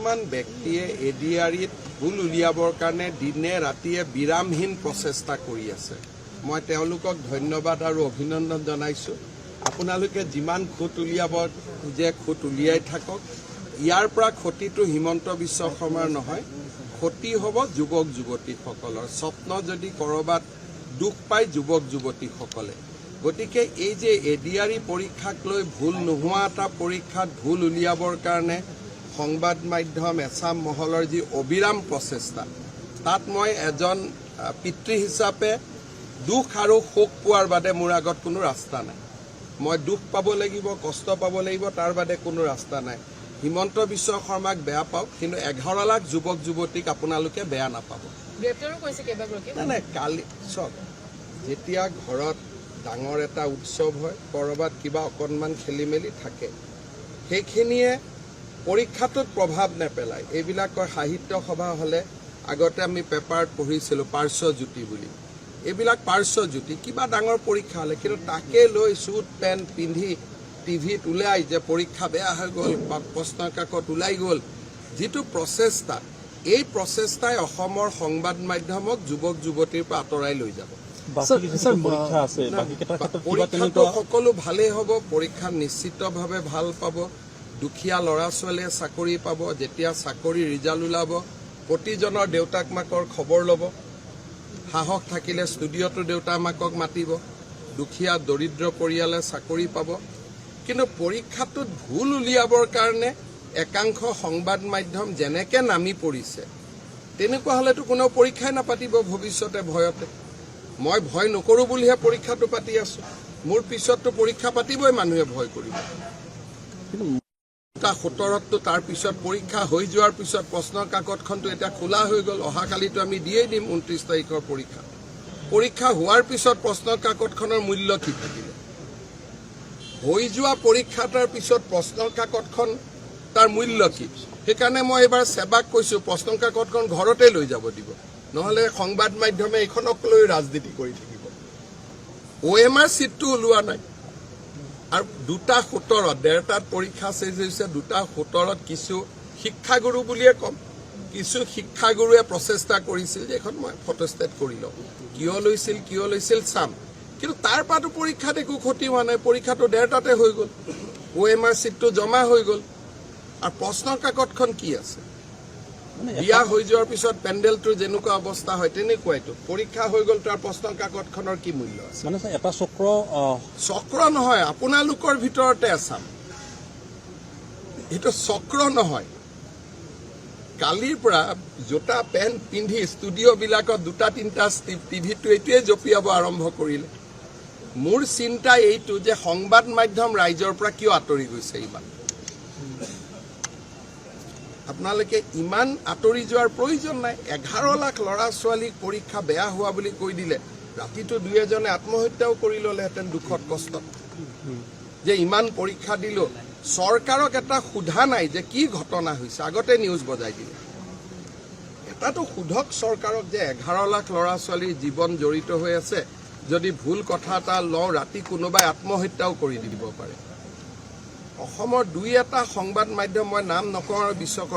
কিছুমান ব্যক্তিয়ে এডিআৰিত ভুল উলিয়াবৰ কাৰণে দিনে ৰাতিয়ে বিৰামহীন প্ৰচেষ্টা কৰি আছে। মই তেওঁলোকক ধন্যবাদ আৰু অভিনন্দন জনাইছোঁ। আপোনালোকে যিমান খুঁত উলিয়াব যে খুঁত উলিয়াই থাকক। ইয়াৰ পৰা ক্ষতিটো হিমন্ত বিশ্ব শৰ্মাৰ নহয়, ক্ষতি হ'ব যুৱক যুৱতীসকলৰ। স্বপ্ন যদি ক'ৰবাত দুখ পায় যুৱক যুৱতীসকলে। গতিকে এই যে এডিআৰি পৰীক্ষাক লৈ ভুল নোহোৱা এটা পৰীক্ষাত ভুল উলিয়াবৰ কাৰণে সংবাদ মাধ্যম এছাম মহলৰ যি অবিৰাম প্ৰচেষ্টা, তাত মই এজন পিতৃ হিচাপে দুখ আৰু শোক পোৱাৰ বাদে মোৰ আগত কোনো ৰাস্তা নাই। মই দুখ পাব লাগিব, কষ্ট পাব লাগিব, তাৰ বাদে কোনো ৰাস্তা নাই। হিমন্ত বিশ্ব শৰ্মাক বেয়া পাওক, কিন্তু 11 লাখ যুৱক যুৱতীক আপোনালোকে বেয়া নাপাব। নাই কালি চাওক, যেতিয়া ঘৰত ডাঙৰ এটা উৎসৱ হয়, ক'ৰবাত কিবা অকণমান খেলি মেলি থাকে, সেইখিনিয়ে পৰীক্ষাটোত প্ৰভাৱ নেপেলায়। এইবিলাকৰ সাহিত্য সভা হ'লে আগতে আমি পেপাৰত পঢ়িছিলোঁ পাৰ্শ্বজ্যোতি বুলি। এইবিলাক পাৰ্শ্বজ্যোতি, কিবা ডাঙৰ পৰীক্ষা হ'লে, কিন্তু তাকে লৈ চুট পেণ্ট পিন্ধি টিভিত ওলাই যে পৰীক্ষা বেয়া হৈ গ'ল বা প্ৰশ্ন কাকত ওলাই গ'ল, যিটো প্ৰচেষ্টা, এই প্ৰচেষ্টাই অসমৰ সংবাদ মাধ্যমক যুৱক যুৱতীৰ পৰা আঁতৰাই লৈ যাব। পৰীক্ষাটো সকলো ভালেই হ'ব, পৰীক্ষা নিশ্চিতভাৱে ভাল পাব। দুখীয়া ল'ৰা ছোৱালীয়ে চাকৰি পাব। যেতিয়া চাকৰি ৰিজাল্ট ওলাব, প্ৰতিজনৰ দেউতাক মাকৰ খবৰ ল'ব। সাহস থাকিলে ষ্টুডিঅ'টো দেউতাক মাকক মাতিব। দুখীয়া দৰিদ্ৰ পৰিয়ালে চাকৰি পাব। কিন্তু পৰীক্ষাটোত ভুল উলিয়াবৰ কাৰণে একাংশ সংবাদ মাধ্যম যেনেকৈ নামি পৰিছে, তেনেকুৱা হ'লেতো কোনেও পৰীক্ষাই নাপাতিব ভৱিষ্যতে ভয়তে। মই ভয় নকৰোঁ বুলিহে পৰীক্ষাটো পাতি আছোঁ। মোৰ পিছততো পৰীক্ষা পাতিবই মানুহে ভয় কৰিব। 17তো তাৰ পিছত পৰীক্ষা হৈ যোৱাৰ পিছত প্ৰশ্নৰ কাকতখনটো এতিয়া খোলা হৈ গ'ল। অহাকালিতো আমি দিয়েই দিম 29 তাৰিখৰ পৰীক্ষা। পৰীক্ষা হোৱাৰ পিছত প্ৰশ্নৰ কাকতখনৰ মূল্য কি থাকিলে? হৈ যোৱা পৰীক্ষা এটাৰ পিছত প্ৰশ্নৰ কাকতখন তাৰ মূল্য কি? সেইকাৰণে মই এইবাৰ সেৱাক কৈছোঁ, প্ৰশ্নৰ কাকতখন ঘৰতে লৈ যাব দিব। নহ'লে সংবাদ মাধ্যমে এইখনক লৈ ৰাজনীতি কৰি থাকিব। OMR চিটটো ওলোৱা নাই। আৰু 2:17 ডেৰটাত পৰীক্ষা চেজ হৈছে। 2:17 কিছু শিক্ষাগুৰু বুলিয়ে ক'ম, কিছু শিক্ষাগুৰুৱে প্ৰচেষ্টা কৰিছিল যে এখন মই ফটোষ্টেট কৰি লওঁ। কিয় লৈছিল চাম। কিন্তু তাৰ পৰাতো পৰীক্ষাত একো ক্ষতি হোৱা নাই। পৰীক্ষাটো 1:30টাতে হৈ গ'ল। OMR চিটটো জমা হৈ গ'ল। আৰু প্ৰশ্নৰ কাকতখন কি আছে? বিয়া হৈ যোৱাৰ পিছত পেণ্ডেলটোৰ যেনেকুৱা অৱস্থা হয় তেনেকুৱাইতো। পৰীক্ষা হৈ গ'ল, তাৰ প্ৰশ্নৰ কাকতখনৰ কি মূল্য আছে? মানে এটা চক্ৰ নহয়, আপোনালোকৰ ভিতৰতে আছাম। এইটো চক্ৰ নহয়। কালিৰ পৰা জোতা পেণ্ট পিন্ধি ষ্টুডিঅ'বিলাকত 2-3টা টিভিটো এইটোৱে জঁপিয়াব আৰম্ভ কৰিলে। মোৰ চিন্তা এইটো যে সংবাদ মাধ্যম ৰাইজৰ পৰা কিয় আঁতৰি গৈছে ইমান? আপোনালোকে ইমান আঁতৰি যোৱাৰ প্ৰয়োজন নাই। 11 লাখ ল'ৰা ছোৱালীক পৰীক্ষা বেয়া হোৱা বুলি কৈ দিলে, ৰাতিটো 2-এজনে আত্মহত্যাও কৰি ল'লেহেঁতেন দুখত কষ্টত। যে ইমান পৰীক্ষা দিলোঁ, চৰকাৰক এটা সোধা নাই যে কি ঘটনা হৈছে। আগতে নিউজ বজাই দিলে। এটাতো সোধক চৰকাৰক যে 11 লাখ ল'ৰা ছোৱালীৰ জীৱন জড়িত হৈ আছে। যদি ভুল কথা এটা লওঁ, ৰাতি কোনোবাই আত্মহত্যাও কৰি দিব পাৰে। অসমৰ 2-এটা সংবাদ মাধ্যম, মই নাম নকওঁ আৰু বিশ্ব